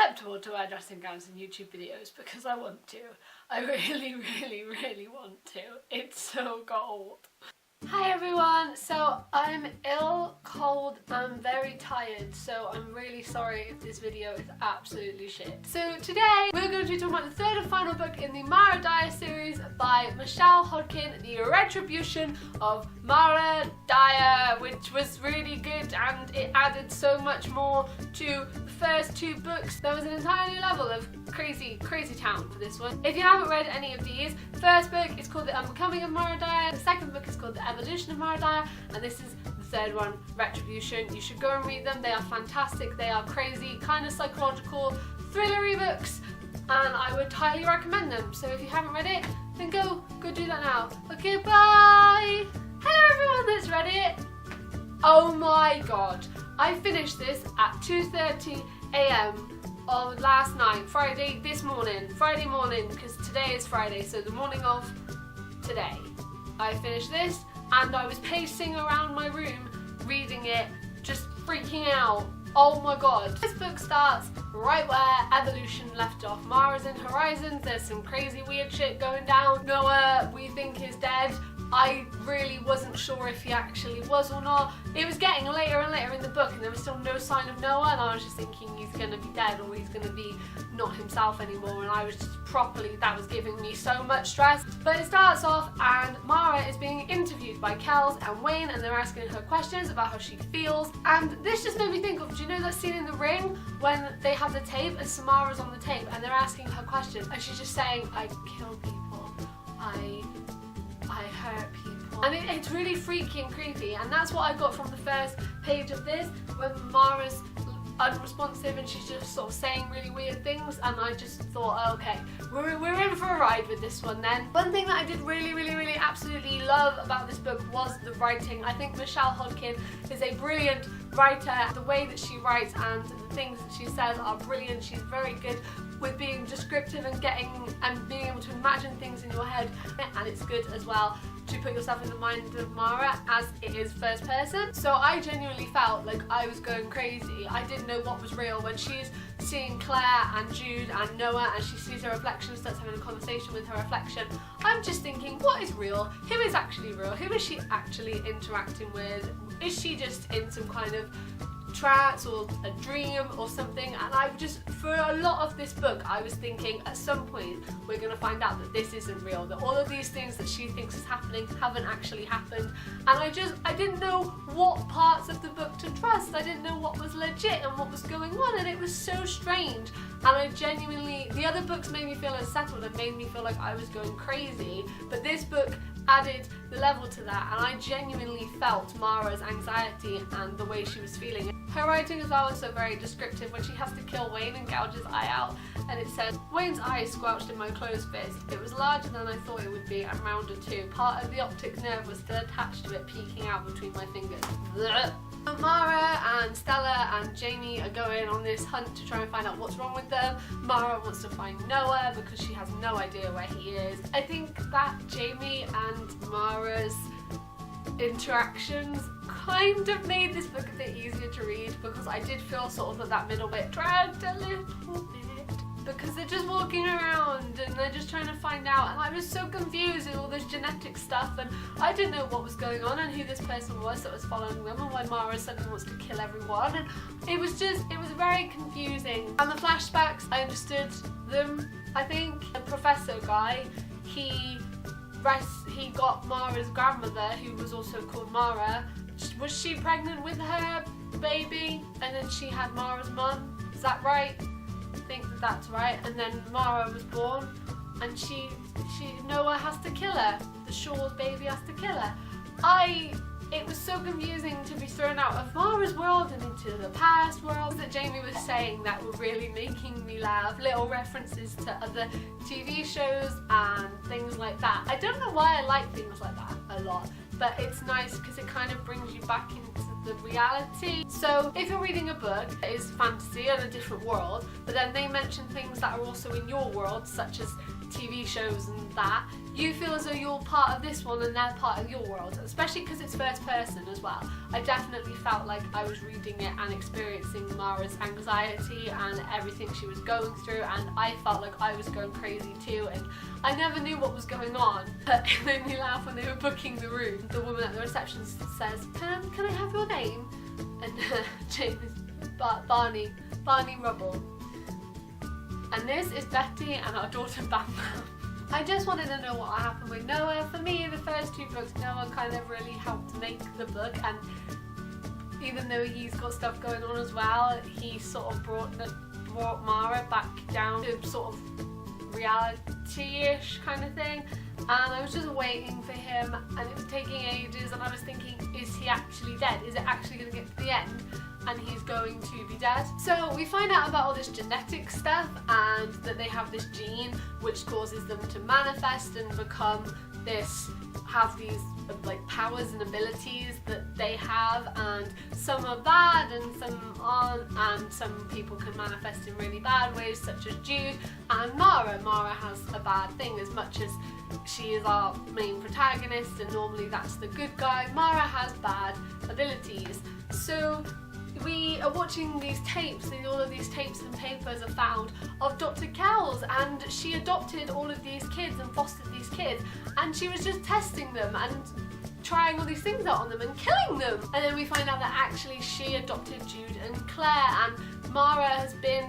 except to wear dressing gowns in YouTube videos because I want to. I really, really, really want to. It's so cold. Hi everyone, so I'm ill, cold, and very tired, so I'm really sorry if this video is absolutely shit. So today we're going to be talking about the third and final book in the Mara Dyer series by Michelle Hodkin, The Retribution of Mara Dyer, which was really good and it added so much more to the first two books. There was an entire new level of crazy town for this one. If you haven't read any of these, the first book is called The Unbecoming of Mara Dyer, the second book is called The Evolution of Mara Dyer, and this is the third one, Retribution. You should go and read them. They are fantastic. They are crazy, kind of psychological, thrillery books, and I would highly recommend them. So if you haven't read it, then go do that now. Okay, bye! Hello everyone that's read it! Oh my god, I finished this at 2:30 AM of last night, Friday morning, because today is Friday, so the morning of today. I finished this and I was pacing around my room reading it, just freaking out. Oh my god. This book starts right where Evolution left off. Mara's in Horizons, there's some crazy weird shit going down. Noah, we think, is dead. I really wasn't sure if he actually was or not. It was getting later and later in the book and there was still no sign of Noah, and I was just thinking he's going to be dead or he's going to be not himself anymore, and I was just that was giving me so much stress. But it starts off and Mara is being interviewed by Kels and Wayne, and they're asking her questions about how she feels, and this just made me think of, do you know that scene in The Ring when they have the tape and Samara's on the tape and they're asking her questions and she's just saying, I kill people, I hurt people, and it's really freaky and creepy, and that's what I got from the first page of this, when Mara's unresponsive and she's just sort of saying really weird things, and I just thought, oh, okay, we're in for a ride with this one then. One thing that I did really absolutely love about this book was the writing. I think Michelle Hodkin is a brilliant writer. The way that she writes and the things that she says are brilliant. She's very good with being descriptive and being able to imagine things in your head, and it's good as well to put yourself in the mind of Mara as it is first person. So I genuinely felt like I was going crazy. I didn't know what was real when she's seeing Claire and Jude and Noah and she sees her reflection and starts having a conversation with her reflection. I'm just thinking, what is real? Who is actually real? Who is she actually interacting with? Is she just in some kind of trance or a dream or something? And I just, for a lot of this book, I was thinking at some point we're going to find out that this isn't real, that all of these things that she thinks is happening haven't actually happened, and I didn't know what parts of the book to trust. I didn't know what was legit and what was going on, and it was so strange. And I genuinely, the other books made me feel unsettled and made me feel like I was going crazy, but this book added the level to that, and I genuinely felt Mara's anxiety and the way she was feeling. Her writing as well is so very descriptive when she has to kill Wayne and gouge his eye out, and it says, Wayne's eye squelched in my closed fist. It was larger than I thought it would be and rounder too. Part of the optic nerve was still attached to it, peeking out between my fingers. Blech. Mara and Stella and Jamie are going on this hunt to try and find out what's wrong with them. Mara wants to find Noah because she has no idea where he is. I think that Jamie and Mara's interactions kind of made this book a bit easier to read, because I did feel sort of that middle bit dragged a little bit, because they're just walking around and they're just trying to find out, and I was so confused with all this genetic stuff, and I didn't know what was going on and who this person was that was following them, and why Mara suddenly wants to kill everyone, and it was very confusing. And the flashbacks, I understood them. I think the professor guy, he got Mara's grandmother, who was also called Mara. Was she pregnant with her baby and then she had Mara's mum? Is that right? I think that's right. And then Mara was born and Noah has to kill her. The Shaw's baby has to kill her. It was so confusing to be thrown out of Mara's world and into the past world that Jamie was saying that were really making me laugh. Little references to other TV shows and things like that. I don't know why I like things like that a lot, but it's nice because it kind of brings you back into the reality. So if you're reading a book that is fantasy and a different world, but then they mention things that are also in your world, such as TV shows and that, you feel as though you're part of this one and they're part of your world, especially because it's first person as well. I definitely felt like I was reading it and experiencing Mara's anxiety and everything she was going through, and I felt like I was going crazy too, and I never knew what was going on. But it made me laugh when they were booking the room. The woman at the reception says, can I have your name? And Jamie's Barney Rubble. And this is Betty and our daughter Bam Bam. I just wanted to know what happened with Noah. For me, the first 2 books, Noah kind of really helped make the book, and even though he's got stuff going on as well, he sort of brought Mara back down to sort of reality-ish kind of thing. And I was just waiting for him, and it was taking ages, and I was thinking, is he actually dead? Is it actually going to get to the end and he's going to be dead? So we find out about all this genetic stuff, and that they have this gene which causes them to manifest and become this, have these like powers and abilities that they have, and some are bad and some aren't, and some people can manifest in really bad ways, such as Jude and Mara. Mara has a bad thing. As much as she is our main protagonist and normally that's the good guy, Mara has bad abilities. So we are watching these tapes, and all of these tapes and papers are found of Dr. Kells, and she adopted all of these kids and fostered these kids, and she was just testing them and trying all these things out on them and killing them. And then we find out that actually she adopted Jude and Claire, and Mara has been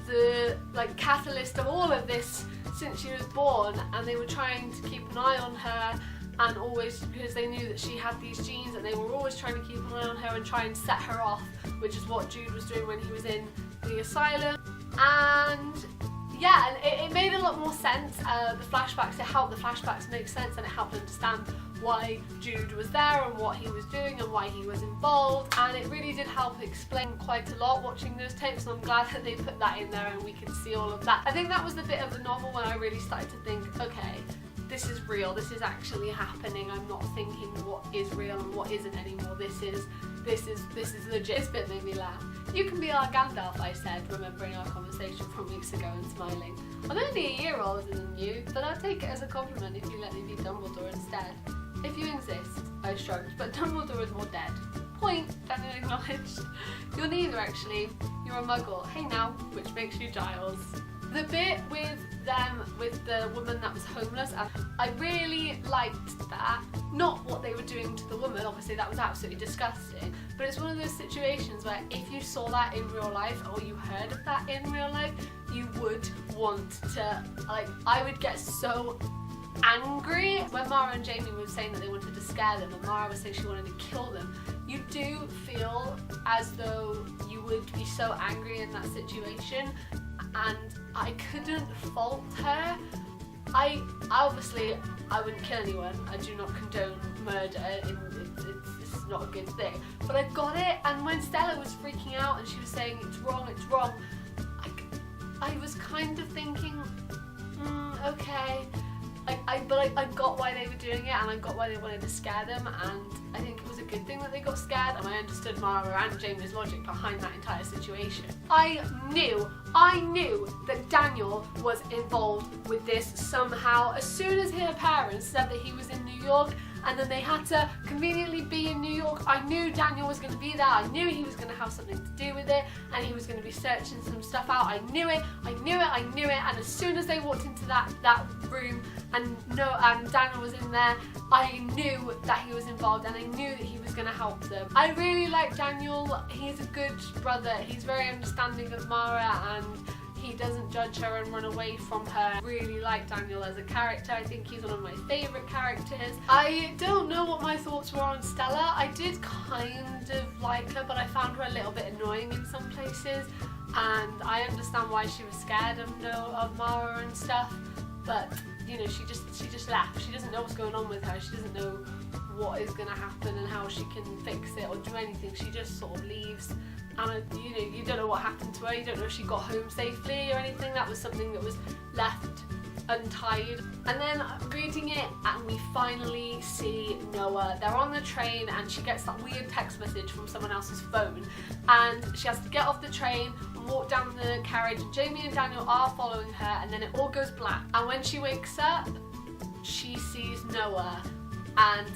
the catalyst of all of this since she was born, and they were trying to keep an eye on her, and always, because they knew that she had these genes, and they were always trying to keep an eye on her and try and set her off, which is what Jude was doing when he was in the asylum. And yeah, and it made a lot more sense. The flashbacks, it helped the flashbacks make sense, and it helped understand why Jude was there and what he was doing and why he was involved, and it really did help explain quite a lot watching those tapes, and I'm glad that they put that in there and we could see all of that. I think that was the bit of the novel when I really started to think, okay, this is real, this is actually happening. I'm not thinking what is real and what isn't anymore. This is legit. This bit made me laugh. You can be our Gandalf, I said, remembering our conversation from weeks ago and smiling. I'm only a year older than you, but I'll take it as a compliment if you let me be Dumbledore instead. If you exist, I shrugged, but Dumbledore is more dead. Point, Daniel acknowledged. You're neither, actually. You're a muggle. Hey now, which makes you Giles. The bit with them, with the woman that was homeless, I really liked that. Not what they were doing to the woman, obviously that was absolutely disgusting, but it's one of those situations where if you saw that in real life, or you heard of that in real life, you would want to, I would get so angry. When Mara and Jamie were saying that they wanted to scare them, and Mara was saying she wanted to kill them, you do feel as though you would be so angry in that situation, and I couldn't fault her. I wouldn't kill anyone. I do not condone murder. It's not a good thing. But I got it, and when Stella was freaking out and she was saying it's wrong, I was kind of thinking, okay. I got why they were doing it, and I got why they wanted to scare them, and I think it was a good thing that they got scared, and I understood Mara and Jamie's logic behind that entire situation. I knew that Daniel was involved with this somehow. As soon as her parents said that he was in New York, and then they had to conveniently be in New York, I knew Daniel was going to be there. I knew he was going to have something to do with it, and he was going to be searching some stuff out. I knew it, and as soon as they walked into that room and Daniel was in there, I knew that he was involved, and I knew that he was going to help them. I really like Daniel. He's a good brother. He's very understanding of Mara, and he doesn't judge her and run away from her. I really like Daniel as a character. I think he's one of my favourite characters. I don't know what my thoughts were on Stella. I did kind of like her, but I found her a little bit annoying in some places, and I understand why she was scared of Mara and stuff, but you know, she just left. She doesn't know what's going on with her. She doesn't know what is going to happen and how she can fix it or do anything. She just sort of leaves, and you don't know what happened to her. You don't know if she got home safely or anything. That was something that was left untied. And then reading it, and we finally see Noah. They're on the train, and she gets that weird text message from someone else's phone, and she has to get off the train and walk down the carriage. Jamie and Daniel are following her, and then it all goes black. And when she wakes up, she sees Noah, and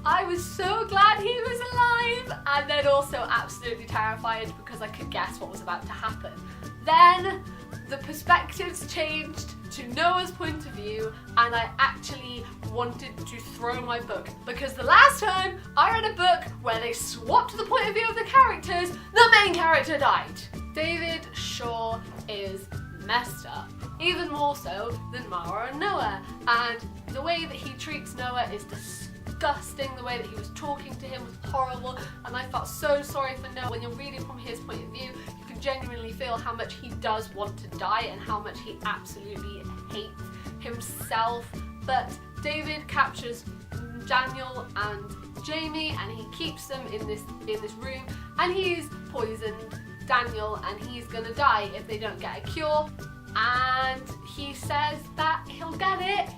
I was so glad he was alive, and then also absolutely terrified because I could guess what was about to happen. Then the perspectives changed to Noah's point of view, and I actually wanted to throw my book, because the last time I read a book where they swapped the point of view of the characters, the main character died. David Shaw is messed up, even more so than Mara and Noah, and the way that he treats Noah is disgusting. The way that he was talking to him was horrible, and I felt so sorry for Noah. When you're reading from his point of view, you can genuinely feel how much he does want to die and how much he absolutely hates himself. But David captures Daniel and Jamie, and he keeps them in this room, and he's poisoned Daniel, and he's gonna die if they don't get a cure. And he says that he'll get it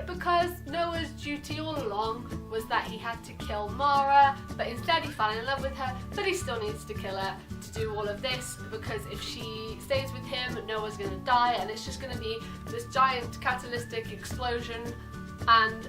because Noah's duty all along was that he had to kill Mara, but instead he fell in love with her, but he still needs to kill her to do all of this, because if she stays with him, Noah's gonna die, and it's just gonna be this giant catalytic explosion. And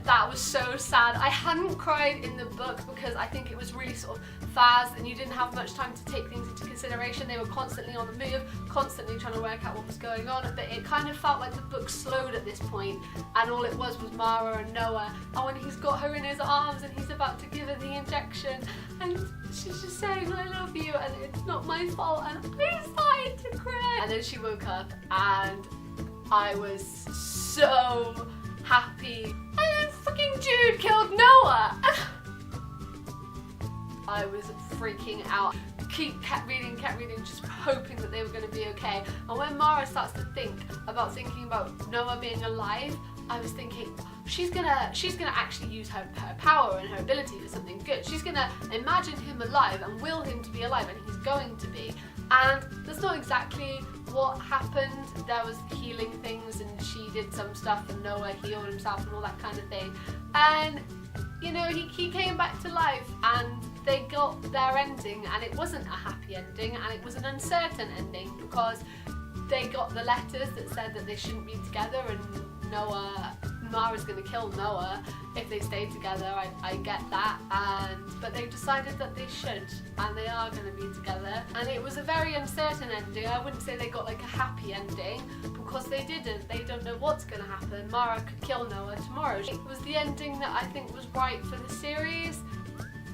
that was so sad. I hadn't cried in the book because I think it was really sort of fast and you didn't have much time to take things into consideration. They were constantly on the move, constantly trying to work out what was going on, but it kind of felt like the book slowed at this point, and all it was Mara and Noah, and when he's got her in his arms and he's about to give her the injection and she's just saying I love you and it's not my fault, and I started to cry. And then she woke up and I was so happy. And then fucking Jude killed Noah. I was freaking out. Kept reading, just hoping that they were going to be okay. And when Mara starts to thinking about Noah being alive, I was thinking, she's gonna actually use her power and her ability for something good. She's gonna imagine him alive and will him to be alive, and he's going to be. And that's not exactly what happened. There was healing things, and she did some stuff, and Noah healed himself and all that kind of thing. And you know, he came back to life, and they got their ending, and it wasn't a happy ending, and it was an uncertain ending, because they got the letters that said that they shouldn't be together, and Mara's gonna kill Noah if they stay together. I get that, but they decided that they should, and they are gonna be together. And it was a very uncertain ending. I wouldn't say they got like a happy ending, because they didn't. They don't know what's gonna happen. Mara could kill Noah tomorrow. It was the ending that I think was right for the series,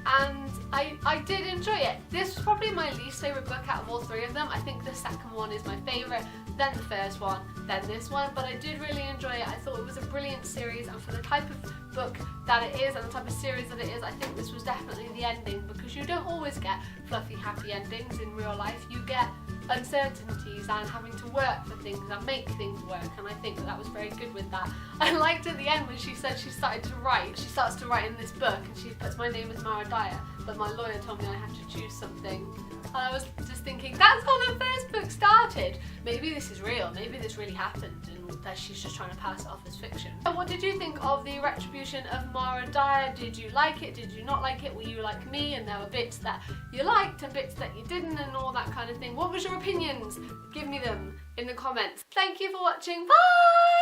and I did enjoy it. This was probably my least favourite book out of all three of them. I think the second one is my favourite, then the first one, then this one, but I did really enjoy it. I thought it was a brilliant series, and for the type of book that it is and the type of series that it is, I think this was definitely the ending, because you don't always get fluffy happy endings in real life. You get uncertainties and having to work for things and make things work, and I think that was very good with that. I liked at the end when she said she started to write. She starts to write in this book and she puts my name as Mara Dyer, but my lawyer told me I had to choose something. And I was just thinking, that's how the first book started. Maybe this is real, maybe this really happened, and that she's just trying to pass it off as fiction. And what did you think of the Retribution of Mara Dyer? Did you like it? Did you not like it? Were you like me and there were bits that you liked and bits that you didn't and all that kind of thing? What was your opinions? Give me them in the comments. Thank you for watching. Bye!